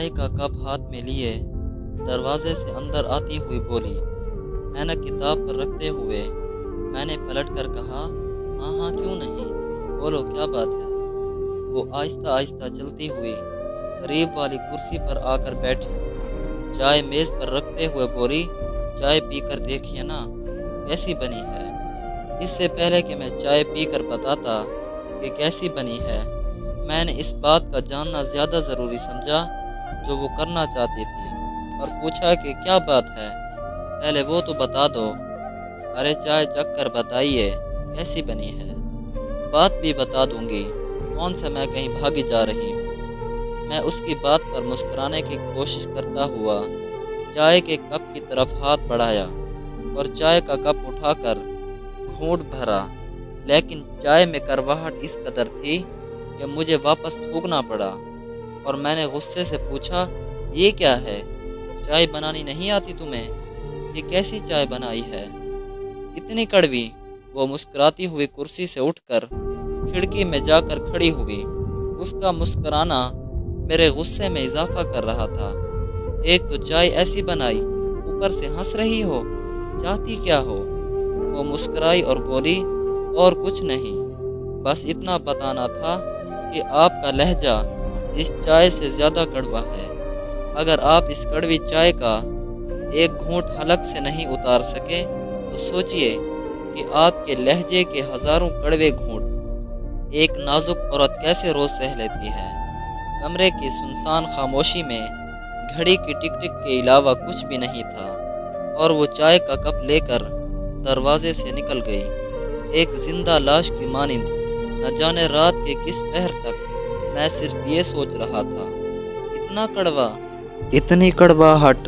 चाय का कप हाथ में लिए दरवाजे से अंदर आती हुई बोली। ऐनक किताब पर रखते हुए मैंने पलट कर कहा, हाँ हाँ क्यों नहीं, बोलो क्या बात है। वो आहिस्ता आहिस्ता चलती हुई करीब वाली कुर्सी पर आकर बैठी। चाय मेज़ पर रखते हुए बोली, चाय पीकर देखिए ना कैसी बनी है। इससे पहले कि मैं चाय पीकर बताता कि कैसी बनी है, मैंने इस बात का जानना ज़्यादा ज़रूरी समझा जो वो करना चाहती थी, और पूछा कि क्या बात है, पहले वो तो बता दो। अरे चाय चख कर बताइए कैसी बनी है, बात भी बता दूंगी, कौन सा मैं कहीं भागी जा रही हूँ। मैं उसकी बात पर मुस्कुराने की कोशिश करता हुआ चाय के कप की तरफ हाथ बढ़ाया और चाय का कप उठाकर घूंट भरा, लेकिन चाय में कड़वाहट इस कदर थी कि मुझे वापस थूकना पड़ा। और मैंने गुस्से से पूछा, ये क्या है, चाय बनानी नहीं आती तुम्हें, ये कैसी चाय बनाई है, इतनी कड़वी। वो मुस्कुराती हुई कुर्सी से उठकर खिड़की में जाकर खड़ी हुई। उसका मुस्कुराना मेरे गुस्से में इजाफा कर रहा था। एक तो चाय ऐसी बनाई, ऊपर से हंस रही हो, चाहती क्या हो। वो मुस्कुराई और बोली, और कुछ नहीं, बस इतना बताना था कि आपका लहजा इस चाय से ज़्यादा कड़वा है। अगर आप इस कड़वी चाय का एक घूंट हलक से नहीं उतार सके तो सोचिए कि आपके लहजे के हज़ारों कड़वे घूंट एक नाजुक औरत कैसे रोज़ सह लेती है। कमरे की सुनसान खामोशी में घड़ी की टिक टिक के अलावा कुछ भी नहीं था, और वो चाय का कप लेकर दरवाजे से निकल गई, एक जिंदा लाश की मानिंद। न जाने रात के किस पहर तक मैं सिर्फ ये सोच रहा था, इतना कड़वा, इतनी कड़वाहट